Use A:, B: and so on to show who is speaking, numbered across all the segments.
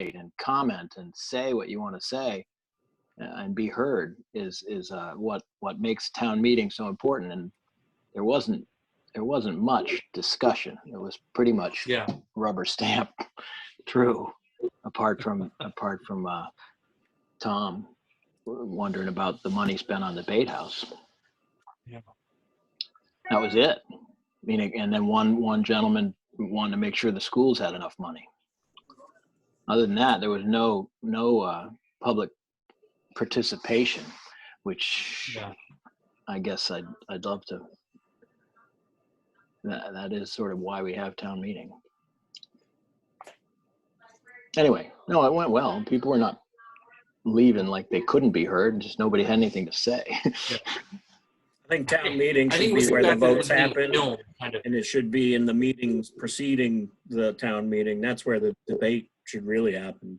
A: and comment and say what you want to say and be heard is what makes town meeting so important. And there wasn't much discussion. It was pretty much rubber stamp through, apart from Tom wondering about the money spent on the bait house.
B: Yeah.
A: That was it. I mean, and then one gentleman wanted to make sure the schools had enough money. Other than that, there was no public participation, which I guess I'd love to. That is sort of why we have town meeting. Anyway, no, it went well. People were not leaving like they couldn't be heard. Just nobody had anything to say.
C: I think town meeting should be where the votes happen,
B: kind of.
C: and it should be in the meetings preceding the town meeting. That's where the debate should really happen.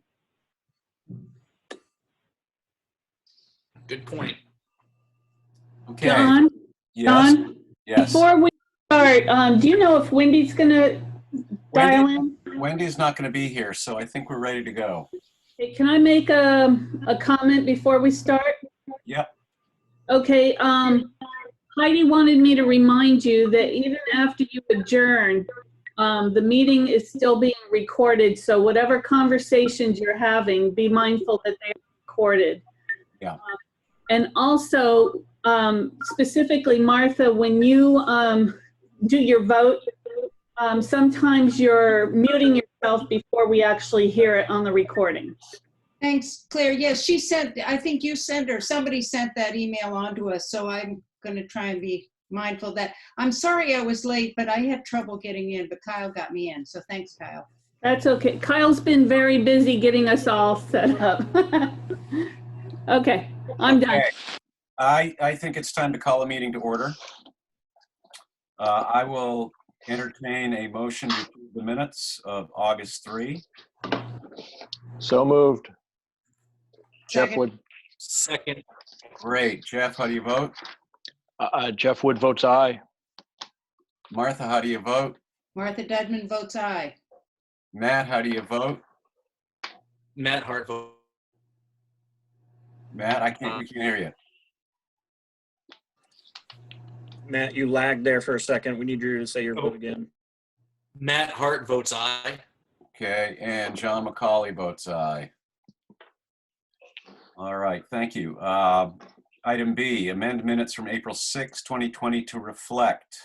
B: Good point.
D: Okay.
E: John?
D: Yes.
E: John?
D: Yes.
E: Before we start, do you know if Wendy's gonna dial in?
D: Wendy's not going to be here, so I think we're ready to go.
E: Hey, can I make a comment before we start?
D: Yep.
E: Okay, Heidi wanted me to remind you that even after you adjourn, the meeting is still being recorded, so whatever conversations you're having, be mindful that they are recorded.
D: Yeah.
E: And also, specifically, Martha, when you do your vote, sometimes you're muting yourself before we actually hear it on the recording.
F: Thanks, Claire. Yes, she sent, I think you sent her, somebody sent that email on to us, so I'm going to try and be mindful of that. I'm sorry I was late, but I had trouble getting in, but Kyle got me in, so thanks, Kyle.
E: That's okay. Kyle's been very busy getting us all set up. Okay, I'm done.
D: I think it's time to call a meeting to order. I will entertain a motion to approve the minutes of August 3.
A: So moved. Jeff
F: Second.
A: Wood.
B: Second.
D: Great. Jeff, how do you vote?
A: Jeff Wood votes aye.
D: Martha, how do you vote?
F: Martha Dedman votes aye.
D: Matt, how do you vote?
B: Matt Hart vote.
D: Matt, we can't hear you.
C: Matt, you lagged there for a second. We need you to say your vote again.
B: Matt Hart votes aye.
D: Okay, and John McCauley votes aye. All right, thank you. Item B, amend minutes from April 6, 2020 to reflect.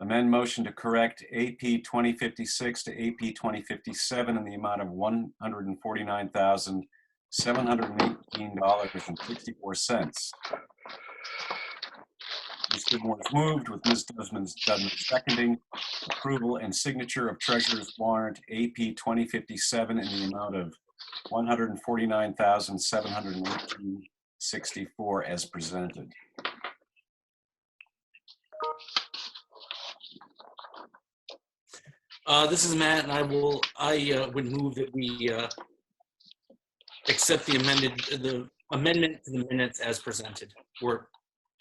D: Amend motion to correct AP 2056 to AP 2057 in the amount of $149,718.64. Mr. Moore's moved with Ms. Desmond seconding. Approval and signature of Treasurer's Warrant AP 2057 in the amount of $149,718.64 as presented.
B: This is Matt, and I would move that we accept the amendment to the minutes as presented, or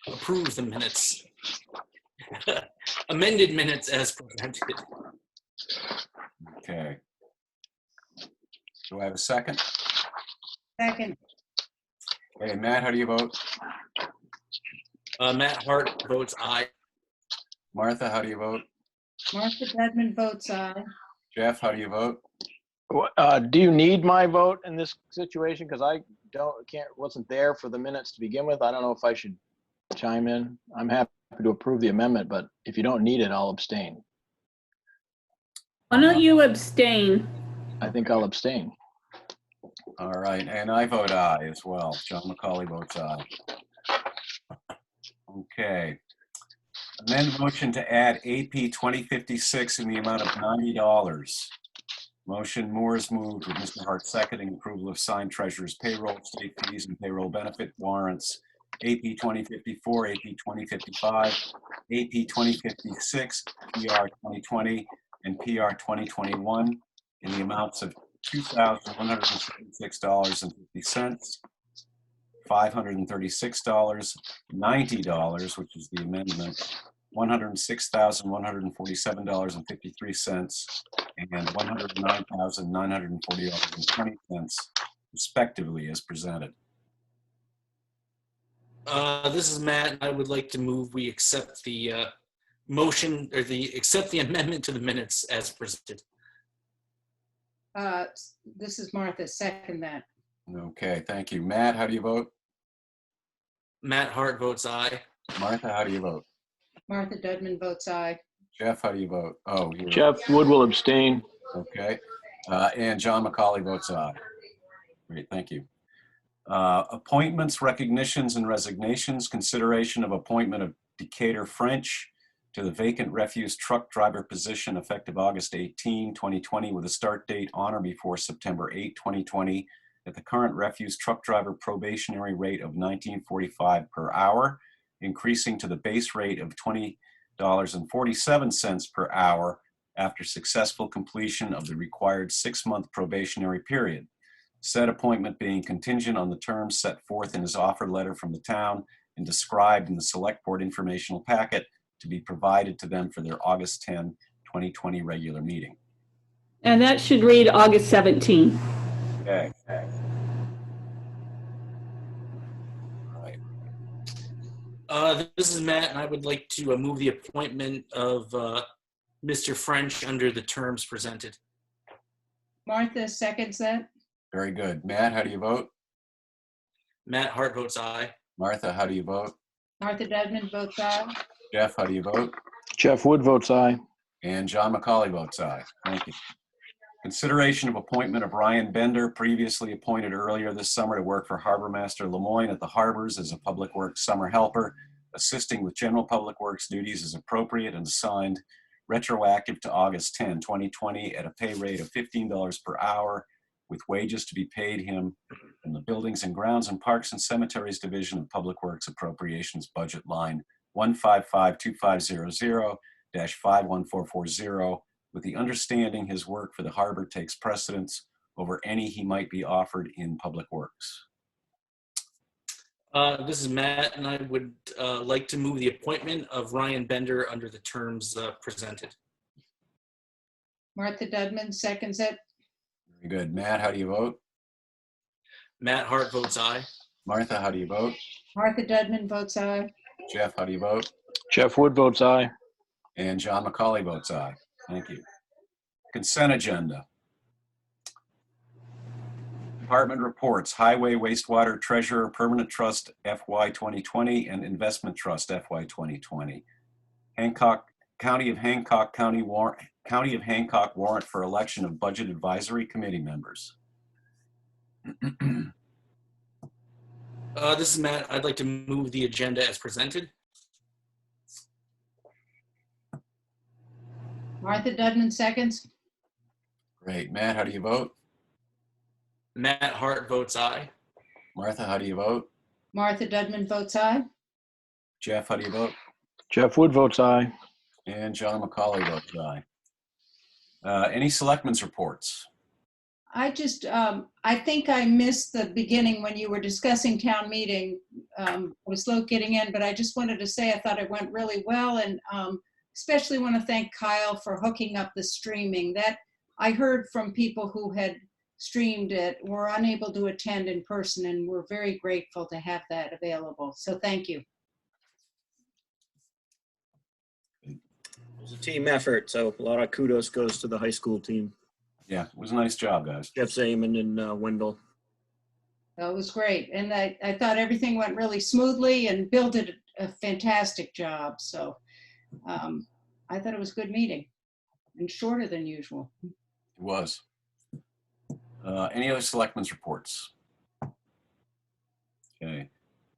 B: approve the minutes. Amended minutes as presented.
D: Okay. Do I have a second?
F: Second.
D: Okay, Matt, how do you vote?
B: Matt Hart votes aye.
D: Martha, how do you vote?
F: Martha Dedman votes aye.
D: Jeff, how do you vote?
A: Do you need my vote in this situation? Because I wasn't there for the minutes to begin with. I don't know if I should chime in. I'm happy to approve the amendment, but if you don't need it, I'll abstain.
E: Why don't you abstain?
A: I think I'll abstain.
D: All right, and I vote aye as well. John McCauley votes aye. Okay. Amend motion to add AP 2056 in the amount of $90. Motion Moore's moved with Mr. Hart seconding. Approval of signed treasurer's payroll, state fees, and payroll benefit warrants. AP 2054, AP 2055, AP 2056, PR 2020, and PR 2021 in the amounts of $2,176.50, $536, $90, which is the amendment, $106,147.53 and $109,940.20 respectively as presented.
B: This is Matt, and I would like to move we accept the motion, or accept the amendment to the minutes as presented.
F: This is Martha, second that.
D: Okay, thank you. Matt, how do you vote?
B: Matt Hart votes aye.
D: Martha, how do you vote?
F: Martha Dudman votes aye.
D: Jeff, how do you vote? Oh, you're
A: Jeff Wood will abstain.
D: okay. And John McCauley votes aye. Great, thank you. Appointments, recognitions, and resignations. Consideration of appointment of Decatur French to the vacant refuse truck driver position effective August 18, 2020, with a start date on or before September 8, 2020, at the current refuse truck driver probationary rate of $19.45 per hour, increasing to the base rate of $20.47 per hour after successful completion of the required 6-month probationary period. Said appointment being contingent on the terms set forth in his offer letter from the town and described in the Select Board informational packet to be provided to them for their August 10, 2020 regular meeting.
E: And that should read August 17.
D: Okay. All right.
B: This is Matt, and I would like to move the appointment of Mr. French under the terms presented.
F: Martha seconds that.
D: Very good. Matt, how do you vote?
B: Matt Hart votes aye.
D: Martha, how do you vote?
F: Martha Dudman votes aye.
D: Jeff, how do you vote?
A: Jeff Wood votes aye.
D: And John McCauley votes aye. Thank you. Consideration of appointment of Ryan Bender, previously appointed earlier this summer to work for Harbor Master Lemoyne at the harbors as a Public Works summer helper, assisting with general public works duties as appropriate and assigned retroactive to August 10, 2020 at a pay rate of $15 per hour, with wages to be paid him from the Buildings and Grounds and Parks and Cemeteries Division of Public Works Appropriations Budget Line 1552500-51440, with the understanding his work for the harbor takes precedence over any he might be offered in Public Works.
B: This is Matt, and I would like to move the appointment of Ryan Bender under the terms presented.
F: Martha Dudman seconds it.
D: Very good. Matt, how do you vote?
B: Matt Hart votes aye.
D: Martha, how do you vote?
F: Martha Dudman votes aye.
D: Jeff, how do you vote?
A: Jeff Wood votes aye.
D: And John McCauley votes aye. Thank you. Consent agenda. Department reports, Highway Wastewater Treasurer Permanent Trust FY 2020 and Investment Trust FY 2020. County of Hancock warrant for election of Budget Advisory Committee members.
B: This is Matt. I'd like to move the agenda as presented.
F: Martha Dudman seconds.
D: Great. Matt, how do you vote?
B: Matt Hart votes aye.
D: Martha, how do you vote?
F: Martha Dudman votes aye.
D: Jeff, how do you vote?
A: Jeff Wood votes aye.
D: And John McCauley votes aye. Any selectmen's reports?
F: I just, I think I missed the beginning when you were discussing town meeting. I was slow getting in, but I just wanted to say I thought it went really well, and especially want to thank Kyle for hooking up the streaming. That I heard from people who had streamed it were unable to attend in person, and we're very grateful to have that available. So thank you.
C: It was a team effort, so a lot of kudos goes to the high school team.
D: Yeah, it was a nice job, guys.
C: Jeff Zeman and Wendell.
F: That was great. And I thought everything went really smoothly, and Bill did a fantastic job. So I thought it was a good meeting and shorter than usual.
D: It was. Any other selectmen's reports? Okay.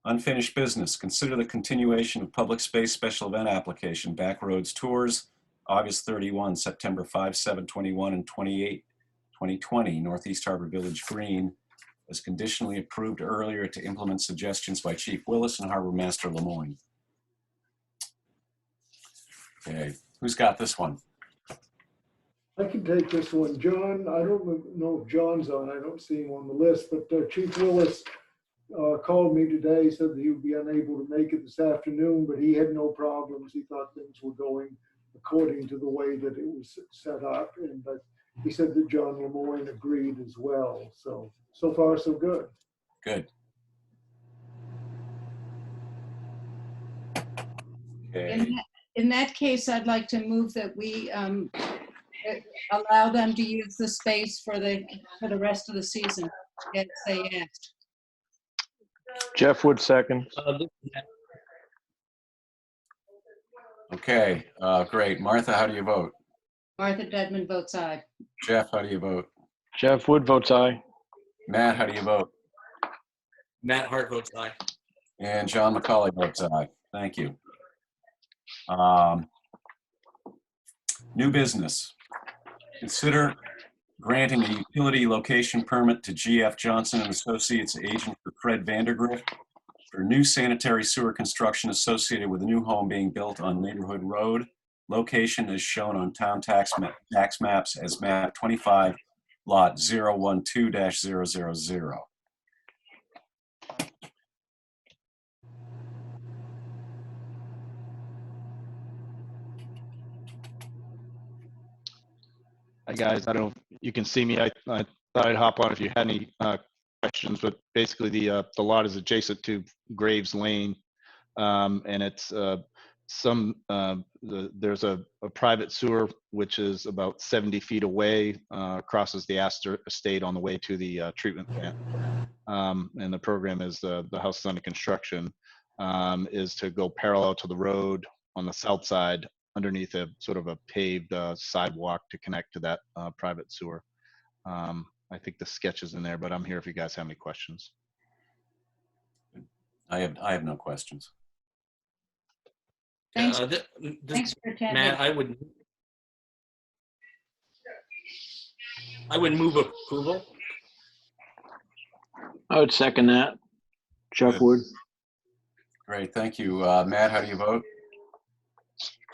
D: Unfinished business. Consider the continuation of public space special event application, Backroads Tours, August 31, September 5, 7, 21, and 28, 2020, Northeast Harbor Village Green, as conditionally approved earlier to implement suggestions by Chief Willis and Harbor Master Lemoyne. Okay, who's got this one?
G: I can take this one. John, I don't know if John's on. I don't see him on the list, but Chief Willis called me today, said that he would be unable to make it this afternoon, but he had no problems. He thought things were going according to the way that it was set up. And but he said that John Lemoyne agreed as well. So far, so good.
D: Good. Okay.
F: In that case, I'd like to move that we allow them to use the space for the rest of the season. Yes, say yes.
H: Jeff Wood, second.
D: Okay, great. Martha, how do you vote?
F: Martha Dedman votes aye.
D: Jeff, how do you vote?
H: Jeff Wood votes aye.
D: Matt, how do you vote?
B: Matt Hart votes aye.
D: And John McCauley votes aye. Thank you. New business. Consider granting a utility location permit to GF Johnson and Associates agent for Fred Vandergrift for new sanitary sewer construction associated with a new home being built on Neighborhood Road. Location is shown on town tax maps as map 25, lot 012-000.
H: Hi, guys. I don't know if you can see me. I thought I'd hop on if you had any questions, but basically the lot is adjacent to Graves Lane, and it's there's a private sewer which is about 70 feet away, crosses the Astor Estate on the way to the treatment plant. And the program is the house is under construction, is to go parallel to the road on the south side underneath a sort of a paved sidewalk to connect to that private sewer. I think the sketch is in there, but I'm here if you guys have any questions.
D: I have no questions.
F: Thanks. Thanks for attending.
B: Matt, I would move approval.
A: I would second that. Chuck
D: Good.
A: Wood.
D: Great, thank you. Matt, how do you vote?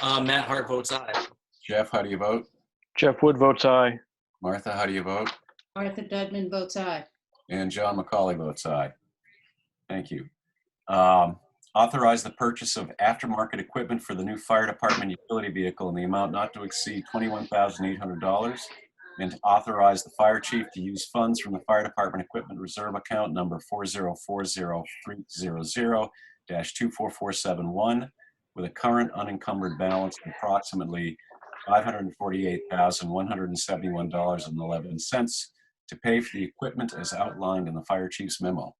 B: Matt Hart votes aye.
D: Jeff, how do you vote?
H: Jeff Wood votes aye.
D: Martha, how do you vote?
F: Martha Dedman votes aye.
D: And John McCauley votes aye. Thank you. Authorize the purchase of aftermarket equipment for the new fire department utility vehicle in the amount not to exceed $21,800, and to authorize the fire chief to use funds from the fire department equipment reserve account number 4040300-24471 with a current unencumbered balance of approximately $548,171.11 to pay for the equipment as outlined in the fire chief's memo.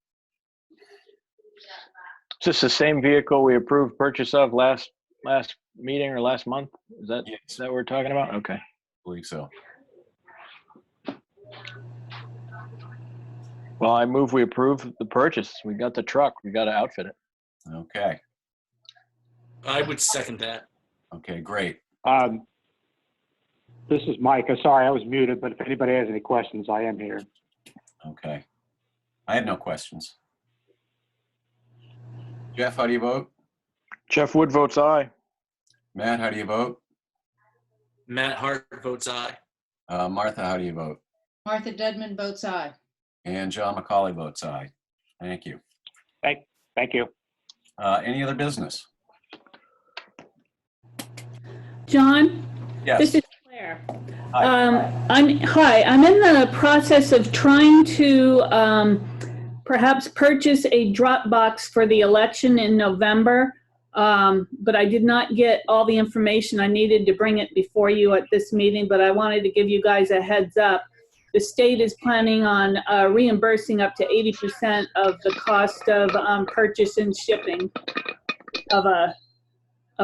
A: Is this the same vehicle we approved purchase of last meeting or last month? Is that
D: Yes.
A: is that what we're talking about? Okay.
D: I believe so.
A: Well, I move we approve the purchase. We got the truck. We got to outfit it.
D: Okay.
B: I would second that.
D: Okay, great.
I: This is Mike. Sorry, I was muted, but if anybody has any questions, I am here.
D: Okay. I have no questions. Jeff, how do you vote?
H: Jeff Wood votes aye.
D: Matt, how do you vote?
B: Matt Hart votes aye.
D: Martha, how do you vote?
F: Martha Dedman votes aye.
D: And John McCauley votes aye. Thank you.
I: Thank you.
D: Any other business?
E: John,
D: Yes.
E: this is Claire.
D: Hi.
E: I'm in the process of trying to perhaps purchase a drop box for the election in November, but I did not get all the information I needed to bring it before you at this meeting, but I wanted to give you guys a heads up. The state is planning on reimbursing up to 80% of the cost of purchase and shipping of a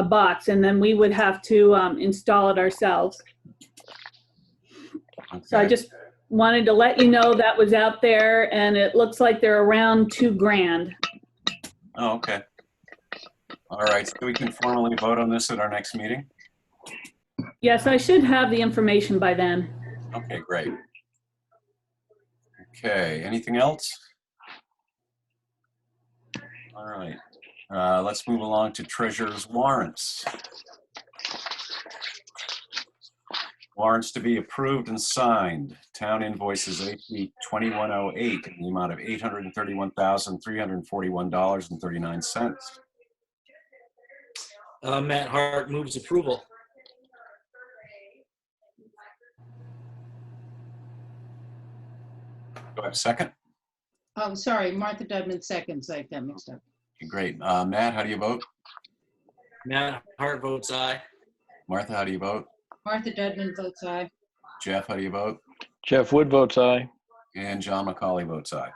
E: box, and then we would have to install it ourselves.
D: Okay.
E: So I just wanted to let you know that was out there, and it looks like they're around $2,000.
D: Oh, okay. All right, so we can formally vote on this at our next meeting?
E: Yes, I should have the information by then.
D: Okay, great. Okay, anything else? All right, let's move along to treasurer's warrants. Warrants to be approved and signed. Town invoices AP 2108 in the amount of $831,341.39.
B: Matt Hart moves approval.
D: Do I have a second?
F: Oh, sorry, Martha Dudman seconds. I got mixed up.
D: Great. Matt, how do you vote?
B: Matt Hart votes aye.
D: Martha, how do you vote?
F: Martha Dudman votes aye.
D: Jeff, how do you vote?
J: Jeff Wood votes aye.
D: And John McCauley votes aye.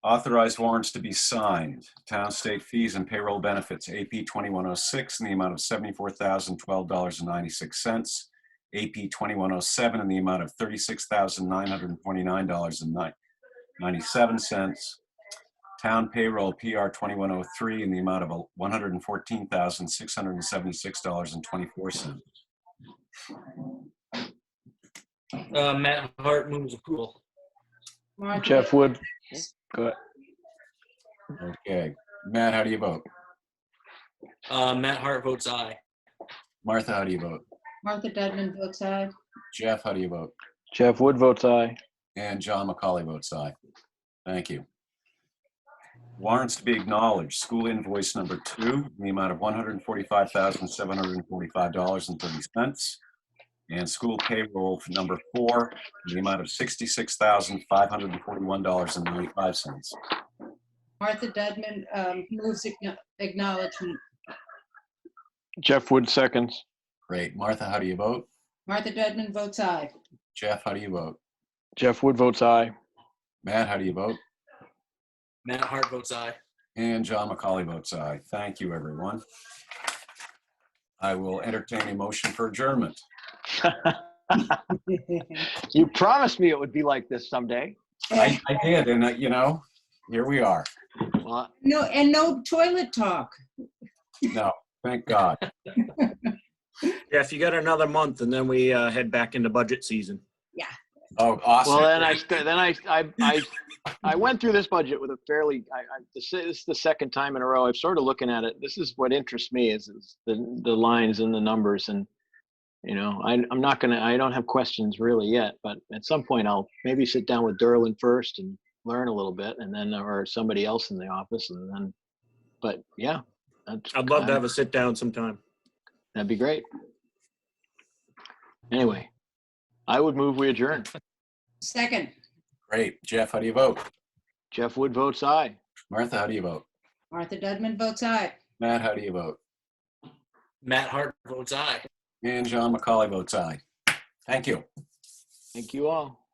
D: Authorized warrants to be signed. Town, state fees, and payroll benefits. AP 2106 in the amount of $74,012.96. AP 2107 in the amount of $36,929.97. Town payroll PR 2103 in the amount of $114,676.24.
B: Matt Hart moves approval.
F: Martha
J: Jeff Wood. Go ahead.
D: Okay. Matt, how do you vote?
B: Matt Hart votes aye.
D: Martha, how do you vote?
F: Martha Dudman votes aye.
D: Jeff, how do you vote?
J: Jeff Wood votes aye.
D: And John McCauley votes aye. Thank you. Warrants to be acknowledged. School invoice number 2 in the amount of $145,745.30. And school payroll for number 4 in the amount of $66,541.95.
F: Martha Dudman moves acknowledgement.
J: Jeff Wood seconds.
D: Great. Martha, how do you vote?
F: Martha Dudman votes aye.
D: Jeff, how do you vote?
J: Jeff Wood votes aye.
D: Matt, how do you vote?
B: Matt Hart votes aye.
D: And John McCauley votes aye. Thank you, everyone. I will entertain a motion for adjournment.
J: You promised me it would be like this someday.
D: I did, and here we are.
J: Well,
F: No toilet talk.
D: No, thank God.
C: Jeff, you got another month and then we head back into budget season.
D: Oh, awesome.
J: well, I went through this budget with a fairly. This is the second time in a row I've sort of looking at it. This is what interests me is the lines and the numbers, and I'm not gonna. I don't have questions really yet, but at some point I'll maybe sit down with Derlin first and learn a little bit, and then or somebody else in the office, and then. But yeah,
C: I'd love to have a sit down sometime.
J: That'd be great. Anyway, I would move we adjourn.
F: Second.
D: Great. Jeff, how do you vote?
J: Jeff Wood votes aye.
D: Martha, how do you vote?
F: Martha Dudman votes aye.
D: Matt, how do you vote?
B: Matt Hart votes aye.
D: And John McCauley votes aye. Thank you.
J: Thank you all.